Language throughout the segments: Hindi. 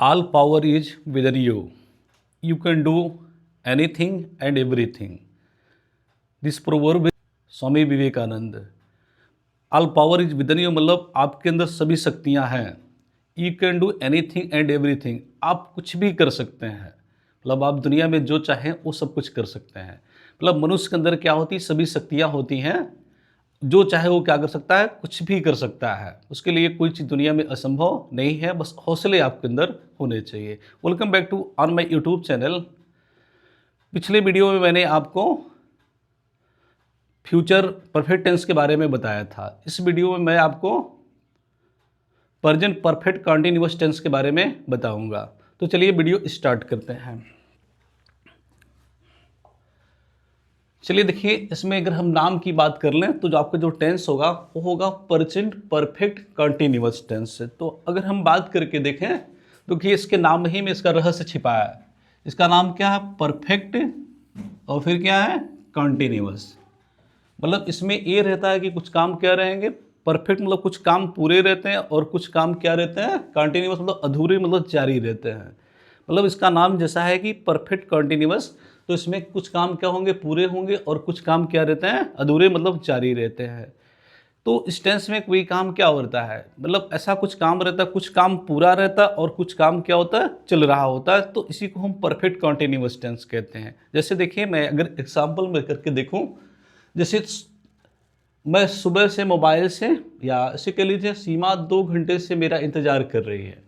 All power is within you. You can do anything and everything. This proverb is Swami Vivekananda. All power is within you मतलब आपके अंदर सभी शक्तियां हैं। You can do anything and everything, आप कुछ भी कर सकते हैं। मतलब आप दुनिया में जो चाहें वो सब कुछ कर सकते हैं। मतलब मनुष्य के अंदर क्या होती, सभी शक्तियां होती हैं। जो चाहे वो क्या कर सकता है, कुछ भी कर सकता है। उसके लिए कोई चीज़ दुनिया में असंभव नहीं है, बस हौसले आपके अंदर होने चाहिए। Welcome back to on my YouTube channel. पिछले वीडियो में मैंने आपको फ्यूचर परफेक्ट टेंस के बारे में बताया था। इस वीडियो में मैं आपको प्रेजेंट परफेक्ट कंटीन्यूअस टेंस के बारे में बताऊंगा। तो चलिए वीडियो स्टार्ट करते हैं। चलिए देखिए, इसमें अगर हम नाम की बात कर लें तो जो आपका जो टेंस होगा वो होगा प्रेजेंट परफेक्ट कंटीन्यूअस टेंस। तो अगर हम बात करके देखें तो कि इसके नाम ही में इसका रहस्य छिपा है। इसका नाम क्या है, परफेक्ट, और फिर क्या है, कंटीन्यूअस। मतलब इसमें ये रहता है कि कुछ काम क्या रहेंगे, परफेक्ट मतलब कुछ काम पूरे रहते हैं, और कुछ काम क्या रहते हैं, कंटिन्यूअस मतलब अधूरे मतलब जारी रहते हैं। मतलब इसका नाम जैसा है कि परफेक्ट कंटिन्यूअस, तो इसमें कुछ काम क्या होंगे, पूरे होंगे, और कुछ काम क्या रहते हैं, अधूरे मतलब जारी रहते हैं। तो इस टेंस में कोई काम क्या होता है, मतलब ऐसा कुछ काम रहता है, कुछ काम पूरा रहता है और कुछ काम क्या होता है, चल रहा होता है। तो इसी को हम परफेक्ट कंटिन्यूअस टेंस कहते हैं। जैसे देखिए, मैं अगर एग्जाम्पल में करके देखूँ, जैसे मैं सुबह से मोबाइल से, या ऐसे कह लीजिए सीमा 2 घंटे से मेरा इंतज़ार कर रही है।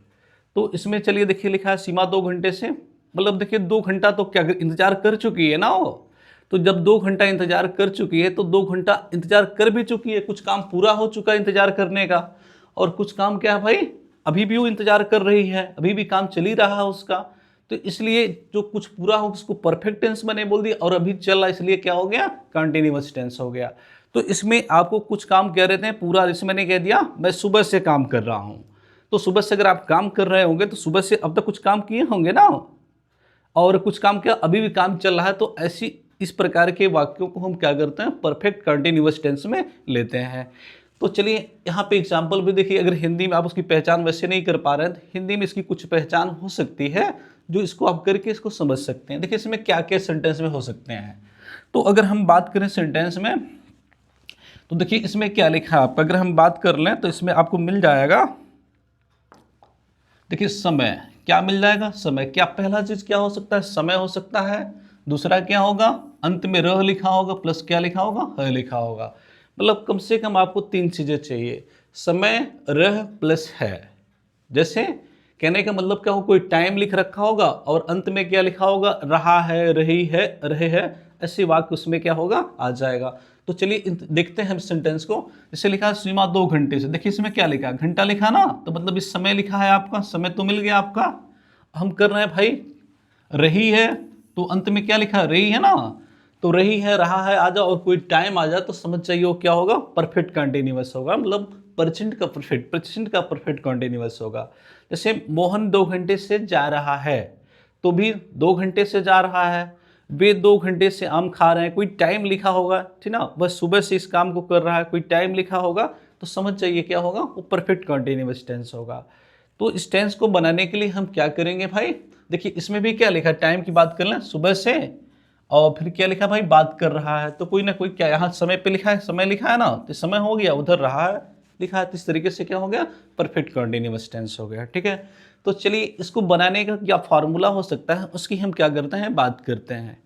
तो इसमें चलिए देखिए लिखा है सीमा 2 घंटे से, मतलब देखिए 2 घंटा तो क्या इंतज़ार कर चुकी है ना वो। तो जब 2 घंटा इंतज़ार कर चुकी है तो 2 घंटा इंतज़ार कर भी चुकी है, कुछ काम पूरा हो चुका है इंतज़ार करने का, और कुछ काम क्या है भाई, अभी भी वो इंतज़ार कर रही है, अभी भी काम चल ही रहा है उसका। तो इसलिए जो कुछ पूरा हो उसको परफेक्ट टेंस मैंने बोल दिया, और अभी चल रहा इसलिए क्या हो गया, कंटिन्यूअस टेंस हो गया। तो इसमें आपको कुछ काम क्या रहते हैं पूरा, जैसे मैंने कह दिया मैं सुबह से काम कर रहा हूँ। तो सुबह से अगर आप काम कर रहे होंगे तो सुबह से अब तक कुछ काम किए होंगे ना, और कुछ काम क्या अभी भी काम चल रहा है। तो ऐसी इस प्रकार के वाक्यों को हम क्या करते हैं, परफेक्ट कंटिन्यूअस टेंस में लेते हैं। तो चलिए यहाँ पे एग्जाम्पल भी देखिए, अगर हिंदी में आप उसकी पहचान वैसे नहीं कर पा रहे हैं तो हिंदी में इसकी कुछ पहचान हो सकती है, जो इसको आप करके इसको समझ सकते हैं। देखिए इसमें क्या क्या सेंटेंस में हो सकते हैं। तो अगर हम बात करें सेंटेंस में, तो देखिए इसमें क्या लिखा है आपका, अगर हम बात कर लें तो इसमें आपको मिल जाएगा, देखिए समय क्या मिल जाएगा, समय। क्या पहला चीज क्या हो सकता है, समय हो सकता है। दूसरा क्या होगा, अंत में रह लिखा होगा, प्लस क्या लिखा होगा, ह लिखा होगा। मतलब कम से कम आपको 3 चीजें चाहिए, समय, रह, प्लस है। जैसे कहने का मतलब क्या हो, कोई टाइम लिख रखा होगा और अंत में क्या लिखा होगा, रहा है, रही है, रहे है, ऐसे वाक्य उसमें क्या होगा, आ जाएगा। तो चलिए देखते हैं हम सेंटेंस को। जैसे लिखा है सीमा 2 घंटे से, देखिए इसमें क्या लिखा है, घंटा लिखा ना, तो मतलब इस समय लिखा है आपका, समय तो मिल गया आपका। हम कर रहे हैं भाई रही है, तो अंत में क्या लिखा है, रही है ना, तो रही है, रहा है आ जाओ, और कोई टाइम आ जाए तो समझ चाहिए वो क्या होगा, परफेक्ट कंटिन्यूअस होगा। मतलब प्रेजेंट का परफेक्ट कंटिन्यूअस होगा। जैसे मोहन 2 घंटे से जा रहा है, तो भी 2 घंटे से जा रहा है, वे 2 घंटे से आम खा रहे हैं, कोई टाइम लिखा होगा, ठीक ना, बस सुबह से इस काम को कर रहा है, कोई टाइम लिखा होगा, तो समझ जाइए क्या होगा, वो परफेक्ट कंटिन्यूअस टेंस होगा। तो इस टेंस को बनाने के लिए हम क्या करेंगे भाई, देखिए इसमें भी क्या लिखा है, टाइम की बात कर लें, सुबह से, और फिर क्या लिखा भाई, बात कर रहा है, तो कोई ना कोई क्या यहाँ समय पे लिखा है, समय लिखा है ना, तो समय हो गया, उधर रहा है लिखा है, तो इस तरीके से क्या हो गया, परफेक्ट कंटिन्यूअस टेंस हो गया। ठीक है, तो चलिए इसको बनाने का क्या फार्मूला हो सकता है, उसकी हम क्या करते हैं, बात करते हैं।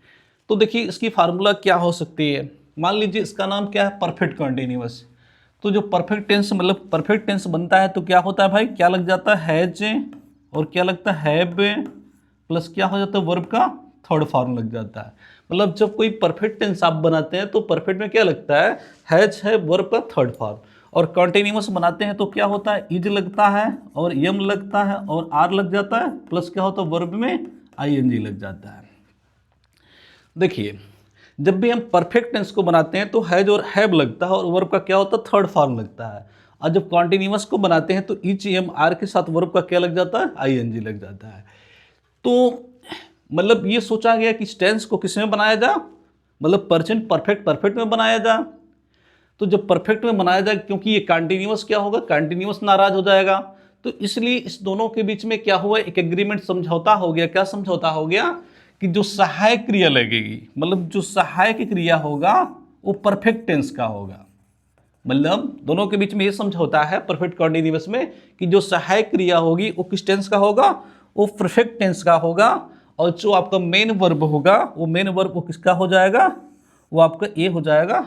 तो देखिए इसकी फार्मूला क्या हो सकती है, मान लीजिए इसका नाम क्या है, परफेक्ट कंटिन्यूअस। तो जो परफेक्ट टेंस मतलब परफेक्ट टेंस बनता है तो क्या होता है भाई, क्या लग जाता है, हैज, और क्या लगता है, हैव, प्लस क्या हो जाता है, वर्ब का थर्ड फॉर्म लग जाता है। मतलब जब कोई परफेक्ट टेंस आप बनाते हैं तो परफेक्ट में क्या लगता है, हैज है, वर्ब का थर्ड फॉर्म। और कंटिन्यूअस बनाते हैं तो क्या होता है, इज लगता है, और यम लगता है, और आर लग जाता है, प्लस क्या होता है, वर्ब में आईएनजी लग जाता है। देखिए जब भी हम परफेक्ट टेंस को बनाते हैं तो हैज और हैव लगता है, और वर्ब का क्या होता है, थर्ड फॉर्म लगता है। और जब कॉन्टिन्यूअस को बनाते हैं तो इच एम आर के साथ वर्ब का क्या लग जाता है, आईएनजी लग जाता है। तो मतलब ये सोचा गया कि इस टेंस को किस में बनाया जा, मतलब प्रेजेंट परफेक्ट में बनाया जा। तो जब परफेक्ट में बनाया जाए, क्योंकि ये कंटिन्यूअस क्या होगा, कंटिन्यूअस नाराज हो जाएगा, तो इसलिए इस दोनों के बीच में क्या हुआ, एक एग्रीमेंट, समझौता हो गया। क्या समझौता हो गया कि जो सहायक क्रिया लगेगी, मतलब जो सहायक क्रिया होगा वो परफेक्ट टेंस का होगा। मतलब दोनों के बीच में ये समझौता है परफेक्ट कॉन्टिन्यूअस में कि जो सहायक क्रिया होगी वो किस टेंस का होगा, वो परफेक्ट टेंस का होगा। और जो आपका मेन वर्ब होगा वो मेन वर्ब वो किसका हो जाएगा, वो आपका ये हो जाएगा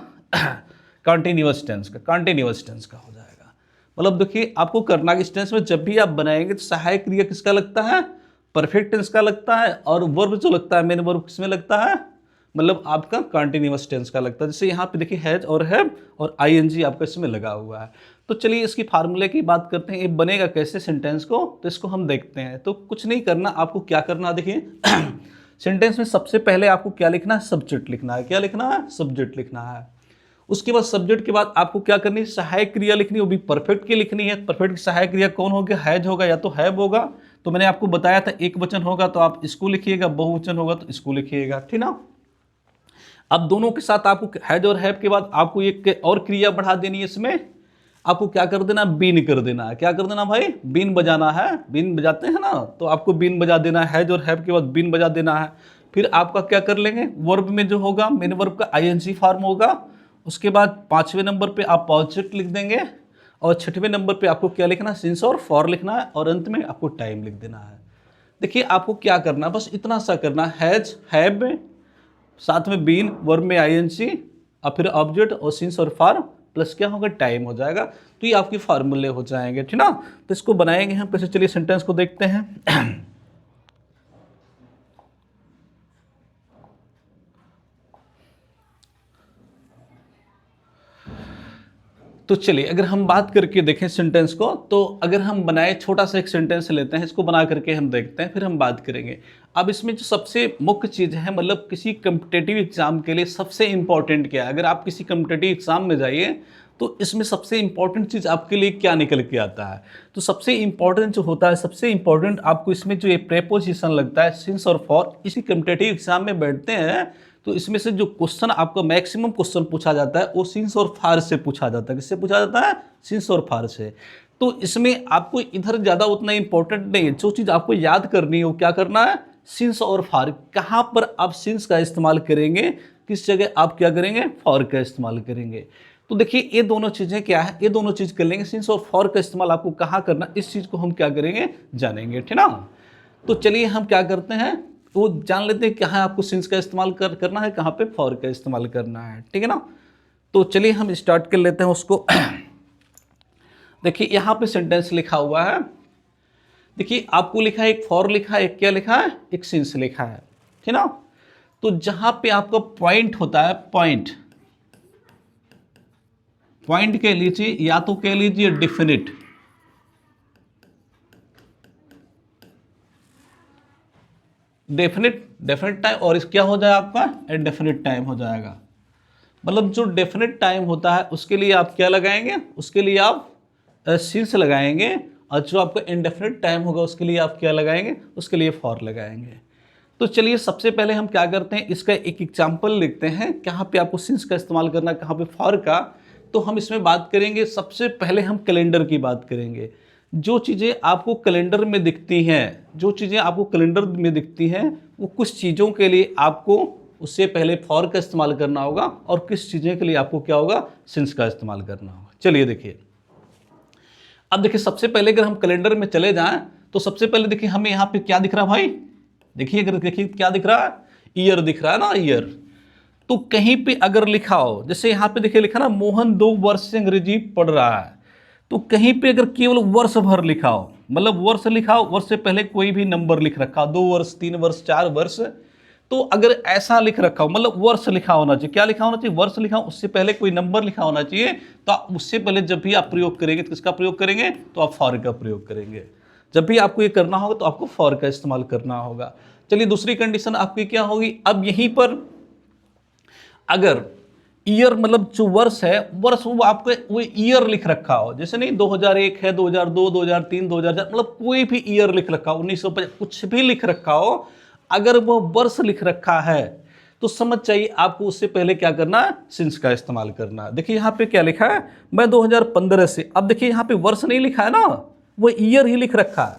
कॉन्टिन्यूअस टेंस का, कॉन्टिन्यूअस टेंस का हो जाएगा। मतलब देखिए आपको करना कि इस टेंस में जब भी आप बनाएंगे तो सहायक क्रिया किसका लगता है, परफेक्ट टेंस का लगता है, और वर्ब जो लगता है मेन वर्ब किसमें लगता है, मतलब आपका कॉन्टिन्यूअस टेंस का लगता है। जैसे यहाँ पे देखिए हैज और हैव और आईएनजी आपका इसमें लगा हुआ है। तो चलिए इसकी फार्मूले की बात करते हैं, ये बनेगा कैसे सेंटेंस को, तो इसको हम देखते हैं। तो कुछ नहीं करना, आपको क्या करना देखिए सेंटेंस में सबसे पहले आपको क्या लिखना है, सब्जेक्ट लिखना है। क्या लिखना है, सब्जेक्ट लिखना है। उसके बाद सब्जेक्ट के बाद आपको क्या करनी है, सहायक क्रिया लिखनी है, वो भी परफेक्ट की लिखनी है। परफेक्ट की सहायक क्रिया कौन होगा, हैज होगा या तो हैव होगा। तो मैंने आपको बताया था एक वचन होगा तो आप इसको लिखिएगा, बहुवचन होगा तो इसको लिखिएगा, ठीक ना। अब दोनों के साथ आपको हैज और हैव के बाद आपको एक और क्रिया बढ़ा देनी है, इसमें आपको क्या कर देना, बीन कर देना है। क्या कर देना भाई, बीन बजाना है। बीन बजाते हैं ना, तो आपको बीन बजा देना है, हैज और हैव के बाद बीन बजा देना है। फिर आपका क्या कर लेंगे, वर्ब में जो होगा मेन वर्ब का आईएनजी फॉर्म होगा। उसके बाद 5वें नंबर पे आप ऑब्जेक्ट लिख देंगे, और 6वें नंबर पे आपको क्या लिखना है, सिंस और फॉर लिखना है, और अंत में आपको टाइम लिख देना है। देखिए आपको क्या करना है, बस इतना सा करना है, हैज हैव में साथ में बीन, वर्ब में आईएनजी, और फिर ऑब्जेक्ट और सिंस और फॉर प्लस क्या होगा, टाइम हो जाएगा। तो ये आपके फार्मूले हो जाएंगे, ठीक ना। तो इसको बनाएंगे हम कैसे, चलिए सेंटेंस को देखते हैं तो चलिए अगर हम बात करके देखें सेंटेंस को, तो अगर हम बनाए छोटा सा एक सेंटेंस लेते हैं, इसको बना करके हम देखते हैं, फिर हम बात करेंगे। अब इसमें जो सबसे मुख्य चीज़ है, मतलब किसी कम्पिटेटिव एग्जाम के लिए सबसे इंपॉर्टेंट क्या है, अगर आप किसी कम्पिटेटिव एग्जाम में जाइए तो इसमें सबसे इंपॉर्टेंट चीज़ आपके लिए क्या निकल के आता है। तो सबसे इंपॉर्टेंट जो होता है, सबसे इंपॉर्टेंट आपको इसमें जो ये प्रेपोजिशन लगता है, सिंस और फॉर, इसी कम्पिटेटिव एग्जाम में बैठते हैं तो इसमें से जो क्वेश्चन आपका मैक्सिमम क्वेश्चन पूछा जाता है वो सिंस और फार से पूछा जाता है। किससे पूछा जाता है, सिंस और फार से। तो इसमें आपको इधर ज़्यादा उतना इंपॉर्टेंट नहीं है, जो चीज़ आपको याद करनी है वो क्या करना है, सिंस और फार। कहाँ पर आप सिंस का इस्तेमाल करेंगे, किस जगह आप क्या करेंगे, फॉर का इस्तेमाल करेंगे। तो देखिए ये दोनों चीज़ें क्या है, ये दोनों चीज़ कर लेंगे। सिंस और फॉर का इस्तेमाल आपको कहाँ करना, इस चीज़ को हम क्या करेंगे, जानेंगे, ठीक ना। तो चलिए हम क्या करते हैं, वो जान लेते हैं कहाँ आपको सिंस का इस्तेमाल करना है, कहाँ पे फॉर का इस्तेमाल करना है, ठीक है ना। तो चलिए हम स्टार्ट कर लेते हैं उसको देखिए यहाँ पे सेंटेंस लिखा हुआ है, देखिए आपको लिखा है एक फॉर लिखा है, एक क्या लिखा है, एक सिंस लिखा है, ठीक ना। तो जहाँ पे आपका पॉइंट होता है, पॉइंट, पॉइंट कह लीजिए या तो कह लीजिए डिफिनिट, डेफिनिट, डेफिनिट टाइम, और इस क्या हो जाएगा आपका इंडेफिनिट टाइम हो जाएगा। मतलब जो डेफिनिट टाइम होता है उसके लिए आप क्या लगाएंगे, उसके लिए आप सिंस लगाएंगे, और जो आपका इंडेफिनिट टाइम होगा उसके लिए आप क्या लगाएंगे, उसके लिए फॉर लगाएंगे। तो चलिए सबसे पहले हम क्या करते हैं, इसका एक एग्जाम्पल लिखते हैं, कहाँ पे आपको सिंस का इस्तेमाल करना है, कहाँ पे फॉर का। तो हम इसमें बात करेंगे, सबसे पहले हम कैलेंडर की बात करेंगे। जो चीज़ें आपको कैलेंडर में दिखती हैं, जो चीज़ें आपको कैलेंडर में दिखती हैं, वो कुछ चीज़ों के लिए आपको उससे पहले फॉर का इस्तेमाल करना होगा, और किस चीज़ों के लिए आपको क्या होगा, सिंस का इस्तेमाल करना होगा। चलिए देखिए, अब देखिए सबसे पहले अगर हम कैलेंडर में चले जाएं तो सबसे पहले देखिए हमें यहाँ पे क्या दिख रहा है भाई, देखिए अगर देखिए क्या दिख रहा है, ईयर दिख रहा है ना, ईयर। तो कहीं पे अगर लिखा हो, जैसे यहाँ पे देखिए लिखा ना, मोहन 2 वर्ष से अंग्रेजी पढ़ रहा है, तो कहीं पे अगर केवल वर्ष भर लिखा हो, मतलब वर्ष लिखा हो, वर्ष से पहले कोई भी नंबर लिख रखा हो, 2 वर्ष, 3 वर्ष, 4 वर्ष, तो अगर ऐसा लिख रखा हो, मतलब वर्ष लिखा होना चाहिए, क्या लिखा होना चाहिए, वर्ष लिखा हो, उससे पहले कोई नंबर लिखा होना चाहिए। तो आप उससे पहले जब भी आप प्रयोग करेंगे तो किसका प्रयोग करेंगे, तो आप फॉर का प्रयोग करेंगे। जब भी आपको ये करना होगा तो आपको फॉर का इस्तेमाल करना होगा। चलिए दूसरी कंडीशन आपकी क्या होगी, अब यहीं पर अगर ईयर मतलब जो वर्ष है, वर्ष वो आपको वो ईयर लिख रखा हो, जैसे नहीं 2001 है, 2002, 2003, 2004, मतलब कोई भी ईयर लिख रखा हो, 1950 कुछ भी लिख रखा हो, अगर वो वर्ष लिख रखा है तो समझ चाहिए आपको उससे पहले क्या करना है, सिंस का इस्तेमाल करना है। देखिए यहाँ पे क्या लिखा है, मैं 2015 से, अब देखिए यहाँ पे वर्ष नहीं लिखा है ना, वो ईयर ही लिख रखा है,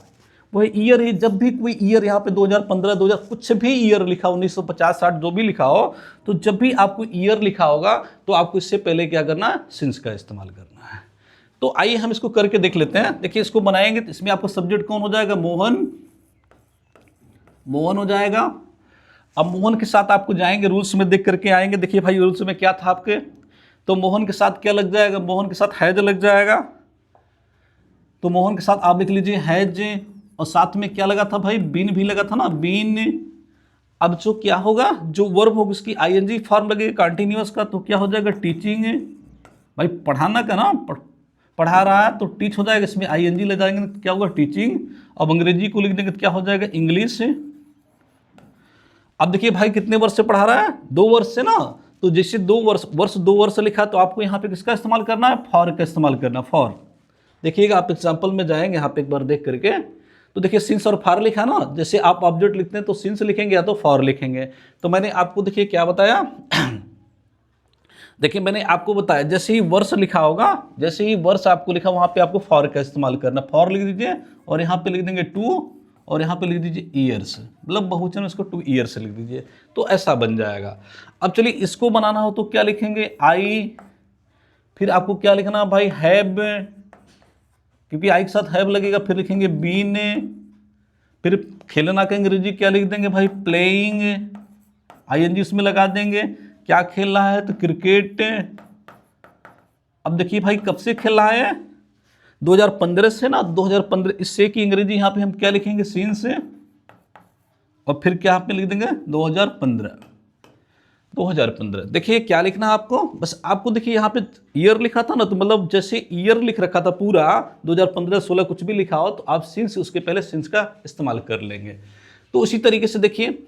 वो ईयर ही। जब भी कोई ईयर यहाँ पे 2015 2000 कुछ भी ईयर लिखा, 1950 60 जो भी लिखा हो, तो जब भी आपको ईयर लिखा होगा तो आपको इससे पहले क्या करना है, सिंस का इस्तेमाल करना है। तो आइए हम इसको करके देख लेते हैं। देखिए इसको बनाएंगे तो इसमें आपका सब्जेक्ट कौन हो जाएगा, मोहन, मोहन हो जाएगा। अब मोहन के साथ आपको जाएंगे, रूल्स में देख करके आएंगे। देखिए भाई रूल्स में क्या था आपके, तो मोहन के साथ क्या लग जाएगा, मोहन के साथ हैज लग जाएगा। तो मोहन के साथ आप लिख लीजिए हैज, और साथ में क्या लगा था भाई, बीन भी लगा था ना, बीन। अब जो क्या होगा, जो वर्ब होगा उसकी आईएनजी फॉर्म लगेगा कंटिन्यूअस का, तो क्या हो जाएगा, टीचिंग। भाई पढ़ाना का ना, पढ़ा रहा है तो टीच हो जाएगा, इसमें आईएनजी ले जाएंगे तो क्या होगा, टीचिंग। अब अंग्रेजी को लिख देंगे तो क्या हो जाएगा, इंग्लिश। अब देखिए भाई कितने वर्ष से पढ़ा रहा है, 2 वर्ष से ना, तो जैसे 2 वर्ष लिखा तो आपको यहाँ पे किसका इस्तेमाल करना है, फॉर का इस्तेमाल करना, फॉर। देखिएगा आप एग्जाम्पल में जाएंगे यहाँ पे एक बार देख करके, तो देखिए सिंस और फॉर लिखा ना, जैसे आप ऑब्जेक्ट लिखते हैं तो सिंस लिखेंगे या तो फॉर लिखेंगे। तो मैंने आपको देखिए क्या बताया देखिए मैंने आपको बताया जैसे ही वर्ष लिखा होगा, जैसे ही वर्ष आपको लिखा वहां पे आपको फॉर का इस्तेमाल करना, फॉर लिख दीजिए और यहाँ पे लिख देंगे 2 और यहाँ पे लिख दीजिए ईयर्स, मतलब बहुवचन इसको 2 ईयर्स लिख दीजिए, तो ऐसा बन जाएगा। अब चलिए इसको बनाना हो तो क्या लिखेंगे, आई, फिर आपको क्या लिखना भाई, हैव, क्योंकि आई के साथ हैव लगेगा, फिर लिखेंगे बीन, फिर खेलना का अंग्रेजी क्या लिख देंगे भाई, प्लेइंग, आईएनजी उसमें लगा देंगे। क्या खेल रहा है तो क्रिकेट। अब देखिए भाई कब से खेल रहा है, 2015 से ना, 2015 इससे की अंग्रेजी यहाँ पे हम क्या लिखेंगे, सिंस, और फिर क्या यहाँ पे लिख देंगे 2015। देखिए क्या लिखना है आपको, बस आपको देखिए यहाँ पे ईयर लिखा था ना, तो मतलब जैसे ईयर लिख रखा था पूरा 2015 16 कुछ भी लिखा हो तो आप सिंस, उसके पहले सिंस का इस्तेमाल कर लेंगे। तो उसी तरीके से देखिए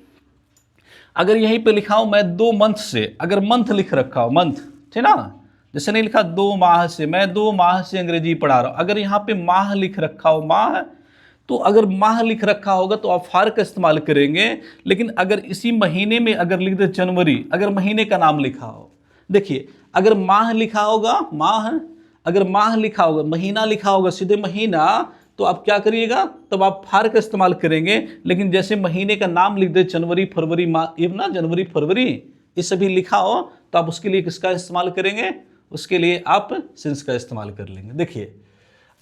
अगर यहीं पे लिखा हो मैं 2 मंथ से, अगर मंथ लिख रखा हो, मंथ, ठीक ना, जैसे नहीं लिखा 2 माह से, मैं 2 माह से अंग्रेजी पढ़ा रहा हूं, अगर यहाँ पे माह लिख रखा हो, माह, तो अगर माह लिख रखा होगा तो आप फार का इस्तेमाल करेंगे। लेकिन अगर इसी महीने में अगर लिख दे जनवरी, अगर महीने का नाम लिखा हो, देखिए अगर माह लिखा होगा, माह, अगर माह लिखा होगा, महीना लिखा होगा सीधे महीना, तो आप क्या करिएगा, तब आप फार का इस्तेमाल करेंगे। लेकिन जैसे महीने का नाम लिख दे जनवरी फरवरी माह, ये ना जनवरी फरवरी ये सभी लिखा हो, तो आप उसके लिए किसका इस्तेमाल करेंगे, उसके लिए आप सिंस का इस्तेमाल कर लेंगे। देखिए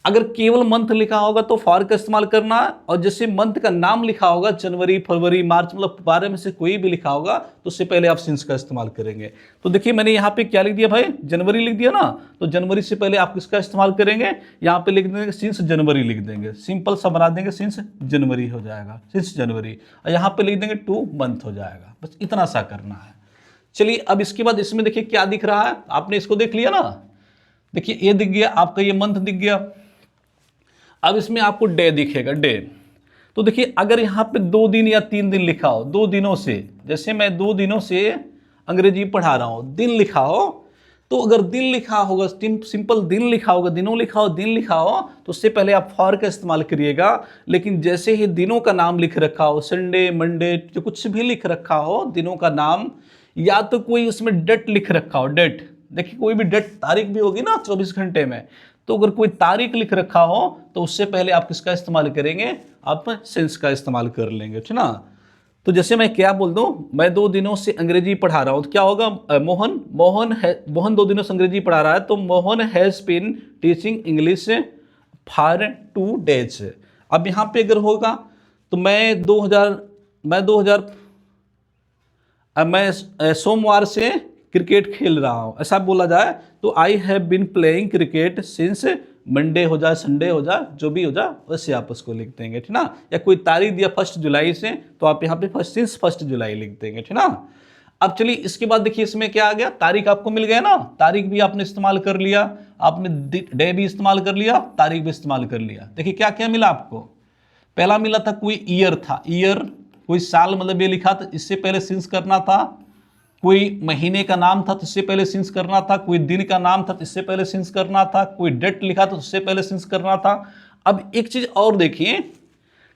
अगर केवल मंथ लिखा होगा तो फॉर का इस्तेमाल करना, और जैसे मंथ का नाम लिखा होगा जनवरी फरवरी मार्च, मतलब 12 में से कोई भी लिखा होगा तो उससे पहले आप सिंस का इस्तेमाल करेंगे। तो देखिए मैंने यहाँ पे क्या लिख दिया भाई, जनवरी लिख दिया ना, तो जनवरी से पहले आप किसका इस्तेमाल करेंगे, यहाँ पे लिख देंगे सिंस जनवरी लिख देंगे, सिंपल सा बना देंगे, सिंस जनवरी हो जाएगा, सिंस जनवरी, और यहाँ पे लिख देंगे 2 मंथ हो जाएगा। बस इतना सा करना है। चलिए अब इसके बाद इसमें देखिए क्या दिख रहा है, आपने इसको देख लिया ना, देखिए ये दिख गया आपका, ये मंथ दिख गया। अब इसमें आपको डे दिखेगा, डे। तो देखिए अगर यहाँ पे 2 दिन या 3 दिन लिखा हो, 2 दिनों से, जैसे मैं 2 दिनों से अंग्रेजी पढ़ा रहा हूँ, दिन लिखा हो, तो अगर दिन लिखा होगा, सिंपल दिन लिखा होगा, दिनों लिखा हो, दिन लिखा हो, तो उससे पहले आप फॉर का इस्तेमाल करिएगा। लेकिन जैसे ही दिनों का नाम लिख रखा हो, संडे मंडे जो कुछ भी लिख रखा हो दिनों का नाम, या तो कोई उसमें डेट लिख रखा हो, डेट, देखिए कोई भी डेट, तारीख भी होगी ना 24 घंटे में, तो अगर कोई तारीख लिख रखा हो तो उससे पहले आप किसका इस्तेमाल करेंगे, आप सिंस का इस्तेमाल कर लेंगे, ठीक ना। तो जैसे मैं क्या बोल दूं, मैं 2 दिनों से अंग्रेजी पढ़ा रहा हूं, तो क्या होगा, मोहन 2 दिनों से अंग्रेजी पढ़ा रहा है, तो Mohan has been teaching English for 2 days। अब यहाँ पे अगर होगा तो मैं 2000 मैं सोमवार से क्रिकेट खेल रहा हूँ, ऐसा बोला जाए तो I have been playing cricket since Monday हो जाए, संडे हो जाए, जो भी हो जाए वैसे आप उसको लिख देंगे, ठीक ना। या कोई तारीख दिया 1 जुलाई से, तो आप यहाँ पे सिंस 1 जुलाई लिख देंगे, ठीक ना। अब चलिए इसके बाद देखिए इसमें क्या आ गया, तारीख आपको मिल गया ना, तारीख भी आपने इस्तेमाल कर लिया, आपने डे भी इस्तेमाल कर लिया, तारीख भी इस्तेमाल कर लिया। देखिए क्या क्या मिला आपको, पहला मिला था कोई ईयर था, ईयर कोई साल, मतलब ये लिखा था, इससे पहले सिंस करना था। कोई महीने का नाम था तो इससे पहले सिंस करना था। कोई दिन का नाम था तो इससे पहले सिंस करना था। कोई डेट लिखा तो उससे पहले सिंस करना था। अब एक चीज और देखिए,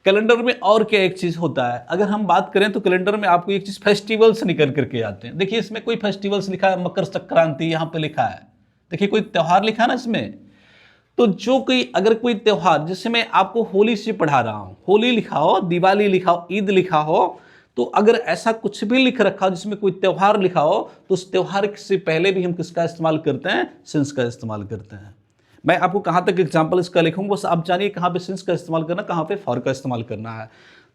कैलेंडर में और क्या एक चीज होता है, अगर हम बात करें तो कैलेंडर में आपको एक चीज फेस्टिवल्स निकल करके आते हैं। देखिए इसमें कोई फेस्टिवल्स लिखा है, मकर संक्रांति यहाँ पे लिखा है, देखिए कोई त्योहार लिखा है ना इसमें, तो जो कोई अगर कोई त्योहार, जैसे मैं आपको होली से पढ़ा रहा हूं, होली लिखा हो, दिवाली लिखा हो, ईद लिखा हो, तो अगर ऐसा कुछ भी लिख रखा हो जिसमें कोई त्योहार लिखा हो, तो उस त्योहार से पहले भी हम किसका इस्तेमाल करते हैं? सिंस का इस्तेमाल करते हैं। मैं आपको कहां तक एग्जाम्पल इसका लिखूंगा, बस आप जानिए कहां पे सिंस का इस्तेमाल करना, कहां पे फॉर का इस्तेमाल करना है।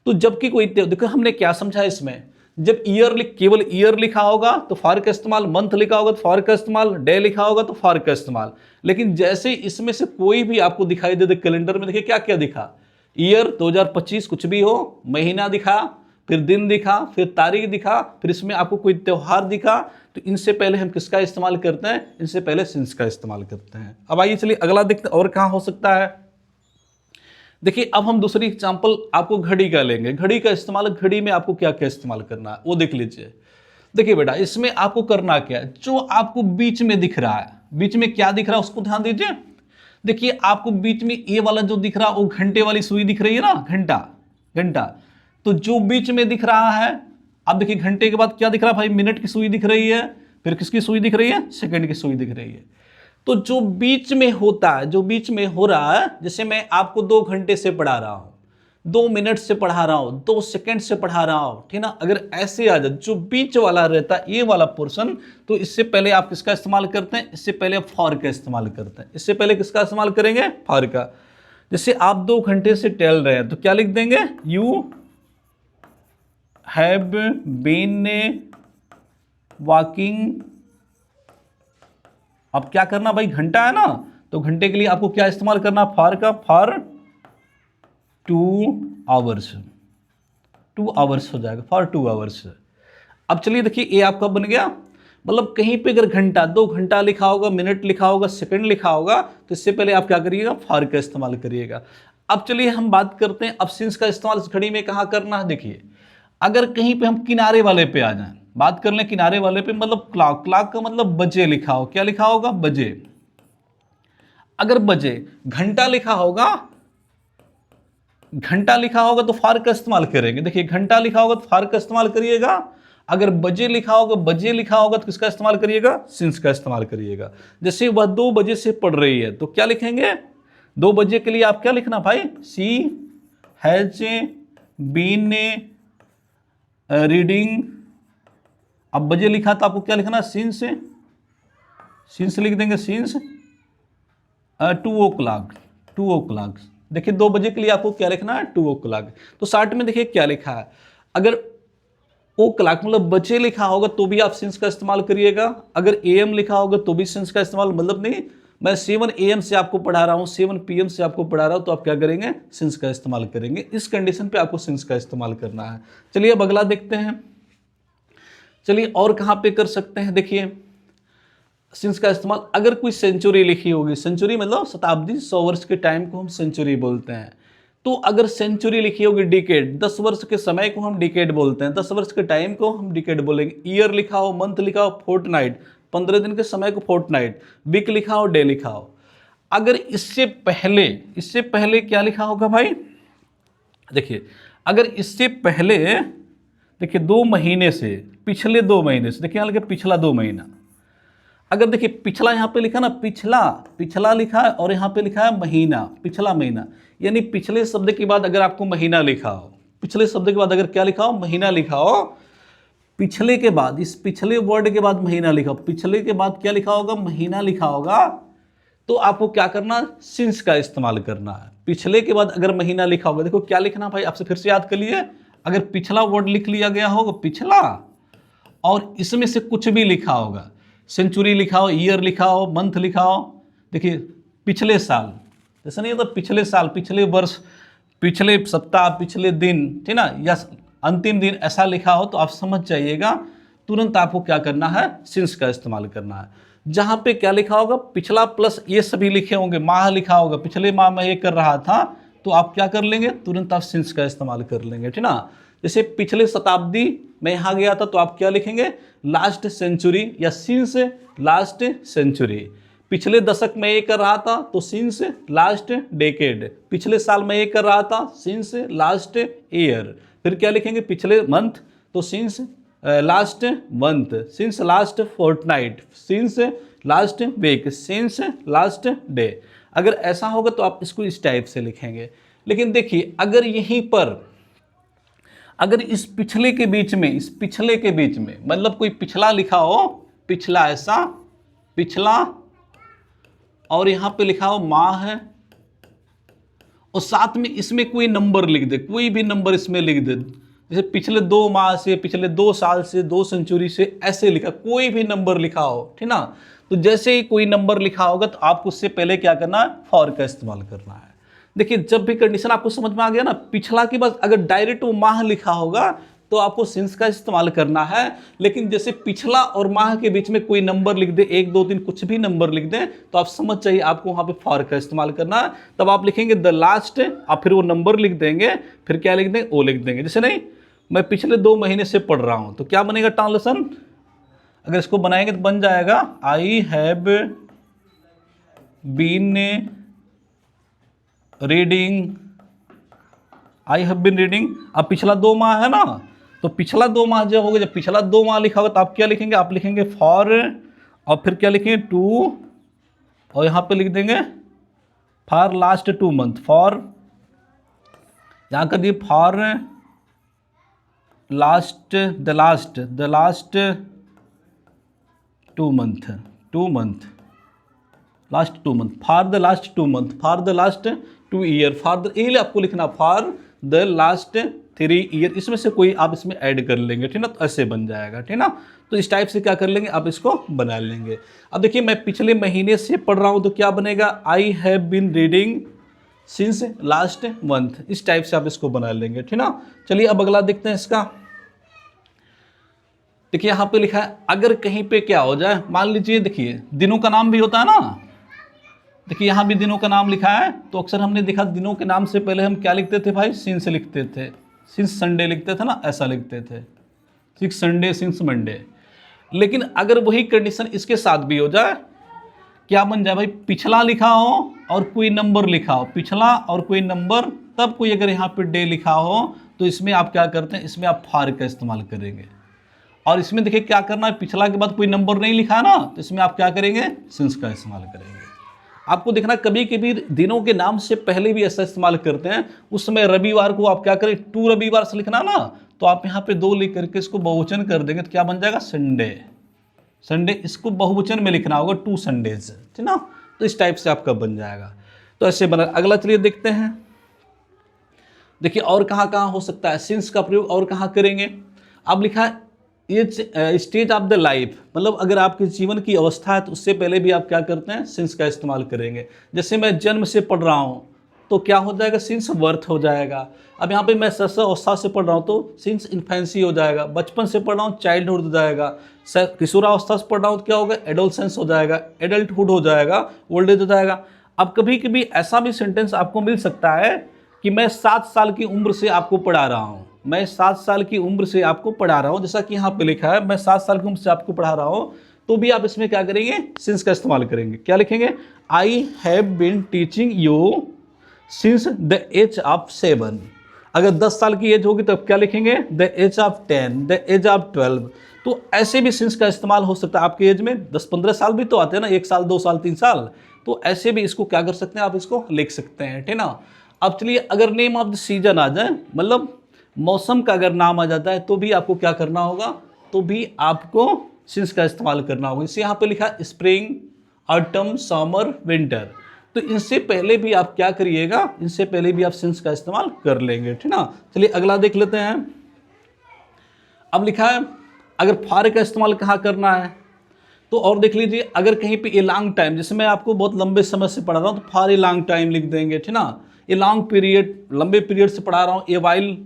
तो जबकि कोई देखो हमने क्या समझा इसमें, जब ईयर केवल ईयर लिखा होगा तो फॉर का इस्तेमाल, मंथ लिखा होगा तो फॉर का इस्तेमाल, डे लिखा होगा तो फॉर का इस्तेमाल। लेकिन जैसे इसमें से कोई भी आपको दिखाई दे, कैलेंडर में देखिए क्या क्या दिखा, ईयर 2025 कुछ भी हो, महीना दिखा, फिर दिन दिखा, फिर तारीख दिखा, फिर इसमें आपको कोई त्योहार दिखा, तो इनसे पहले हम किसका इस्तेमाल करते हैं? इनसे पहले सिंस का इस्तेमाल करते हैं। अब आइए चलिए अगला देखते हैं और कहां हो सकता है। देखिए अब हम दूसरी एग्जांपल आपको घड़ी का लेंगे। घड़ी का इस्तेमाल, घड़ी में आपको क्या क्या इस्तेमाल करना है वो देख लीजिए। देखिए बेटा इसमें आपको करना क्या है, जो आपको बीच में दिख रहा है, बीच में क्या दिख रहा है उसको ध्यान दीजिए। देखिए आपको बीच में ये वाला जो दिख रहा है वो घंटे वाली सुई दिख रही है ना, घंटा, घंटा। तो जो बीच में दिख रहा है, अब देखिए घंटे के बाद क्या दिख रहा है भाई? मिनट की सुई दिख रही है, फिर किसकी सुई दिख रही है? सेकंड की सुई दिख रही है। तो जो बीच में होता है, जो बीच में हो रहा है, जैसे मैं आपको 2 घंटे से पढ़ा रहा हूं, 2 मिनट से पढ़ा रहा हूं, 2 सेकंड से पढ़ा रहा हूं, ठीक ना। अगर ऐसे आ जाए जो बीच वाला रहता है, ये वाला पोर्शन, तो इससे पहले आप किसका इस्तेमाल करते हैं? इससे पहले आप फॉर का इस्तेमाल करते हैं। इससे पहले किसका इस्तेमाल करेंगे? फॉर का। जैसे आप 2 घंटे से टहल रहे हैं तो क्या लिख देंगे? You have been walking. अब क्या करना भाई, घंटा है ना, तो घंटे के लिए आपको क्या इस्तेमाल करना? फॉर का, फॉर 2 आवर्स, 2 आवर्स हो जाएगा, फॉर 2 आवर्स। अब चलिए देखिए ये आपका बन गया, मतलब कहीं पे अगर घंटा, 2 घंटा लिखा होगा, मिनट लिखा होगा, सेकंड लिखा होगा, तो इससे पहले आप क्या करिएगा? फॉर का इस्तेमाल करिएगा। अब चलिए हम बात करते हैं अब सिंस का इस्तेमाल इस घड़ी में कहाँ करना है। देखिए अगर कहीं पे हम किनारे वाले पे आ जाएं, बात कर लें किनारे वाले पे, मतलब क्लॉक, क्लॉक का मतलब बजे लिखा हो, क्या लिखा होगा? बजे। अगर बजे, घंटा लिखा होगा, घंटा लिखा होगा तो फॉर का इस्तेमाल करेंगे। देखिए घंटा लिखा होगा तो फॉर का इस्तेमाल करिएगा, अगर बजे लिखा होगा, बजे लिखा होगा तो किसका इस्तेमाल करिएगा? सिंस का इस्तेमाल करिएगा। जैसे वह 2 बजे से पढ़ रही है तो क्या लिखेंगे? 2 बजे के लिए आप क्या लिखना भाई? सी हैज बीन रीडिंग। अब बजे लिखा तो आपको क्या लिखना? सिंस, सिंस लिख देंगे, सिंस 2 o'clock, 2 o'clock। देखिए 2 बजे के लिए आपको क्या लिखना है? 2 o'clock। तो शॉर्ट में देखिए क्या लिखा है, अगर ओ क्लॉक मतलब बजे लिखा होगा तो भी आप सिंस का इस्तेमाल करिएगा, अगर AM लिखा होगा तो भी सिंस का इस्तेमाल, मतलब नहीं मैं 7 AM से आपको पढ़ा रहा हूँ, 7 PM से आपको पढ़ा रहा हूँ, तो आप क्या करेंगे? सिंस का इस्तेमाल करेंगे। इस कंडीशन पे आपको सिंस का इस्तेमाल करना है। चलिए अब अगला देखते हैं। चलिए और कहाँ पे कर सकते हैं, देखिए सिंस का इस्तेमाल अगर कोई सेंचुरी लिखी होगी, सेंचुरी मतलब शताब्दी, 100 वर्ष के टाइम को हम सेंचुरी बोलते हैं। तो अगर सेंचुरी लिखी होगी, डिकेड, 10 वर्ष के समय को हम डिकेड बोलते हैं, 10 वर्ष के टाइम को हम डिकेड बोलेंगे। ईयर लिखा हो, मंथ लिखा हो, फोर्टनाइट, 15 दिन के समय को फोर्टनाइट, वीक लिखा हो, डे लिखा हो। अगर इससे पहले क्या लिखा होगा भाई? देखिए अगर इससे पहले, देखिए 2 महीने से, पिछले 2 महीने से, देखिए यहाँ लिखा पिछला 2 महीना। अगर देखिए पिछला यहाँ पे लिखा ना, पिछला, पिछला लिखा है और यहाँ पे लिखा है महीना, पिछला महीना, यानी पिछले शब्द के बाद अगर आपको महीना लिखा हो, पिछले शब्द के बाद अगर क्या लिखा हो? महीना लिखा हो, पिछले के बाद, इस पिछले वर्ड के बाद महीना लिखा हो, पिछले के बाद क्या लिखा होगा? महीना लिखा होगा, तो आपको क्या करना? सिंस का इस्तेमाल करना है। पिछले के बाद अगर महीना लिखा होगा, देखो क्या लिखना भाई, आपसे फिर से याद कर लिए, अगर पिछला वर्ड लिख लिया गया होगा पिछला, और इसमें से कुछ भी लिखा होगा, सेंचुरी लिखा हो, ईयर लिखा हो, मंथ लिखा हो, देखिए पिछले साल, जैसा नहीं होता पिछले साल, पिछले वर्ष, पिछले सप्ताह, पिछले दिन, ठीक ना, या अंतिम दिन ऐसा लिखा हो, तो आप समझ जाइएगा तुरंत आपको क्या करना है? सिंस का इस्तेमाल करना है। जहां पे क्या लिखा होगा? पिछला प्लस ये सभी लिखे होंगे, माह लिखा होगा, पिछले माह में ये कर रहा था, तो आप क्या कर लेंगे? तुरंत आप सिंस का इस्तेमाल कर लेंगे, ठीक ना। जैसे पिछले शताब्दी में यहाँ गया था तो आप क्या लिखेंगे? लास्ट सेंचुरी, या सिंस लास्ट सेंचुरी। पिछले दशक में ये कर रहा था तो सिंस लास्ट डेकेड। पिछले साल में ये कर रहा था, सिंस लास्ट ईयर। फिर क्या लिखेंगे? पिछले मंथ, तो since last month, since last fortnight, since last week, since last day. अगर ऐसा होगा तो आप इसको इस टाइप से लिखेंगे। लेकिन देखिए अगर यहीं पर, अगर इस पिछले के बीच में, इस पिछले के बीच में मतलब कोई पिछला लिखा हो, पिछला ऐसा पिछला, और यहां पे लिखा हो माह है, और साथ में इसमें कोई नंबर लिख दे, कोई भी नंबर इसमें लिख दे, जैसे पिछले 2 माह से, पिछले 2 साल से, 2 सेंचुरी से, ऐसे लिखा, कोई भी नंबर लिखा हो, ठीक ना। तो जैसे ही कोई नंबर लिखा होगा तो आपको उससे पहले क्या करना है, फॉर का इस्तेमाल करना है। देखिए जब भी कंडीशन आपको समझ में आ गया ना, पिछला के बाद अगर डायरेक्ट वो माह लिखा होगा तो आपको सिंस का इस्तेमाल करना है। लेकिन जैसे पिछला और माह के बीच में कोई नंबर लिख दे, 1 2 3 कुछ भी नंबर लिख दें, तो आप समझ चाहिए आपको वहां पे फॉर का इस्तेमाल करना है। तब आप लिखेंगे द लास्ट, आप फिर वो नंबर लिख देंगे, फिर क्या लिख देंगे, ओ लिख देंगे। जैसे नहीं, मैं पिछले 2 महीने से पढ़ रहा हूं, तो क्या बनेगा ट्रांसलेशन, अगर इसको बनाएंगे तो बन जाएगा I have been reading, I have been reading. अब पिछला 2 माह है ना, तो पिछला 2 माह जब होगा, जब पिछला 2 माह लिखा होगा तो आप क्या लिखेंगे, आप लिखेंगे फॉर, और फिर क्या लिखेंगे टू, और यहां पे लिख देंगे फॉर लास्ट 2 मंथ, फॉर यहां कर दिए for last, the last 2 month, last 2 month, for the last 2 month, for the last 2 year, for the, ये आपको लिखना फॉर द लास्ट 3 ईयर, इसमें से कोई आप इसमें ऐड कर लेंगे, ठीक ना, तो ऐसे बन जाएगा, ठीक ना। तो इस टाइप से क्या कर लेंगे, आप इसको बना लेंगे। अब देखिए मैं पिछले महीने से पढ़ रहा हूं, तो क्या बनेगा, I have been reading since last month, इस टाइप से आप इसको बना लेंगे, ठीक ना। चलिए अब अगला देखते हैं इसका। देखिए यहां पे लिखा है अगर कहीं पे क्या हो जाए, मान लीजिए देखिए दिनों का नाम भी होता है ना, देखिए यहां भी दिनों का नाम लिखा है, तो अक्सर हमने देखा दिनों के नाम से पहले हम क्या लिखते थे भाई, सिंस लिखते थे, सिंस संडे लिखते थे ना, ऐसा लिखते थे, सिंस संडे, सिंस मंडे। लेकिन अगर वही कंडीशन इसके साथ भी हो जाए, क्या बन जाए भाई, पिछला लिखा हो और कोई नंबर लिखा हो, पिछला और कोई नंबर, तब कोई अगर यहाँ पे डे लिखा हो, तो इसमें आप क्या करते हैं, इसमें आप फॉर का इस्तेमाल करेंगे। और इसमें देखिए क्या करना है, पिछला के बाद कोई नंबर नहीं लिखा ना, तो इसमें आप क्या करेंगे, सिंस का इस्तेमाल करेंगे। आपको देखना कभी कभी दिनों के नाम से पहले भी ऐसा इस्तेमाल करते हैं, उस समय रविवार को आप क्या करें, 2 रविवार से लिखना ना, तो आप यहाँ पे 2 लिख करके इसको बहुवचन कर देंगे, तो क्या बन जाएगा, संडे, संडे, इसको बहुवचन में लिखना होगा 2 संडेज, ठीक ना। तो इस टाइप से आपका बन जाएगा, तो ऐसे बना। अगला चलिए देखते हैं, देखिए और कहाँ कहाँ हो सकता है सिंस का प्रयोग, और कहाँ करेंगे। अब लिखा है स्टेज ऑफ द लाइफ, मतलब अगर आपके जीवन की अवस्था है तो उससे पहले भी आप क्या करते हैं, सिंस का इस्तेमाल करेंगे। जैसे मैं जन्म से पढ़ रहा हूँ, तो क्या हो जाएगा, सिंस बर्थ हो जाएगा। अब यहाँ पे मैं सरस अवस्था से पढ़ रहा हूँ, तो सिंस इन्फेंसी हो जाएगा। बचपन से पढ़ रहा हूँ, चाइल्डहुड हो जाएगा। किशोरावस्था से पढ़ रहा हूँ तो क्या होगा, एडोलसेंस हो जाएगा, एडल्टहुड हो जाएगा, ओल्ड एज हो जाएगा। अब कभी कभी ऐसा भी सेंटेंस आपको मिल सकता है कि मैं 7 साल की उम्र से आपको पढ़ा रहा हूँ, मैं 7 साल की उम्र से आपको पढ़ा रहा हूँ, जैसा कि यहाँ पे लिखा है मैं 7 साल की उम्र से आपको पढ़ा रहा हूँ, तो भी आप इसमें क्या करेंगे, सिंस का इस्तेमाल करेंगे। क्या लिखेंगे, I have been teaching you since the age of 7। अगर 10 साल की एज होगी तब क्या लिखेंगे, the age of 10, the age of 12। तो ऐसे भी सिंस का इस्तेमाल हो सकता है। आपकी एज में 10-15 साल भी तो आते हैं ना, 1 साल 2 साल 3 साल, तो ऐसे भी इसको क्या कर सकते हैं, आप इसको लिख सकते हैं, ठीक ना। अब चलिए अगर नेम ऑफ द सीजन आ जाए, मतलब मौसम का अगर नाम आ जाता है, तो भी आपको क्या करना होगा, तो भी आपको सिंस का इस्तेमाल करना होगा। इसे यहाँ पे लिखा है स्प्रिंग, ऑटम, समर, विंटर, तो इनसे पहले भी आप क्या करिएगा, इनसे पहले भी आप सिंस का इस्तेमाल कर लेंगे, ठीक ना। चलिए अगला देख लेते हैं। अब लिखा है अगर फॉर का इस्तेमाल कहाँ करना है, तो और देख लीजिए, अगर कहीं पे ए लॉन्ग टाइम, जैसे मैं आपको बहुत लंबे समय से पढ़ा रहा हूँ, तो फॉर ए लॉन्ग टाइम लिख देंगे, ठीक ना। ए लॉन्ग पीरियड, लंबे पीरियड से पढ़ा रहा हूँ, ए वाइल,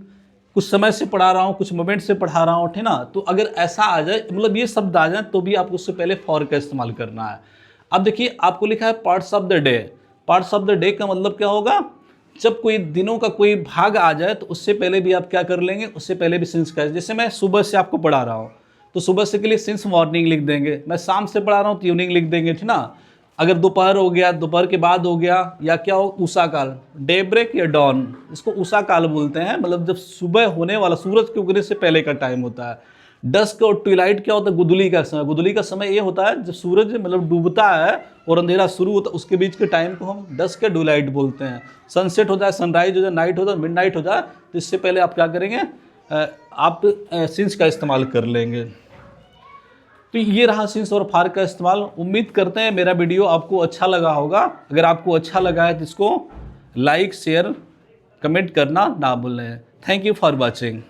कुछ समय से पढ़ा रहा हूँ, कुछ मोमेंट से पढ़ा रहा हूँ, ठीक ना। तो अगर ऐसा आ जाए, मतलब ये शब्द आ जाए, तो भी आपको उससे पहले फॉर का इस्तेमाल करना है। अब देखिए आपको लिखा है parts of the day, parts of the day का मतलब क्या होगा, जब कोई दिनों का कोई भाग आ जाए, तो उससे पहले भी आप क्या कर लेंगे, उससे पहले भी सिंस का। जैसे मैं सुबह से आपको पढ़ा रहा हूँ, तो सुबह से के लिए सिंस मॉर्निंग लिख देंगे। मैं शाम से पढ़ा रहा हूँ तो इवनिंग लिख देंगे, ठीक ना। अगर दोपहर हो गया, दोपहर के बाद हो गया, या क्या हो, उषा काल, डे ब्रेक या डॉन, इसको उषा काल बोलते हैं, मतलब जब सुबह होने वाला, सूरज के उगने से पहले का टाइम होता है। डस्क और ट्विलाइट क्या होता है? गुदली का समय। गुदली का समय ये होता है जब सूरज मतलब डूबता है और अंधेरा शुरू होता है, उसके बीच के टाइम को हम डस्क या ट्विलाइट बोलते हैं। सनसेट हो जाए, सनराइज हो जाए, नाइट हो जाए, मिडनाइट हो जाए, तो इससे पहले आप क्या करेंगे? आप सिंस का इस्तेमाल कर लेंगे। तो ये रहा सिंस और फार का इस्तेमाल। उम्मीद करते हैं मेरा वीडियो आपको अच्छा लगा होगा। अगर आपको अच्छा लगा है तो इसको लाइक, शेयर, कमेंट करना ना भूलें। Thank you for watching.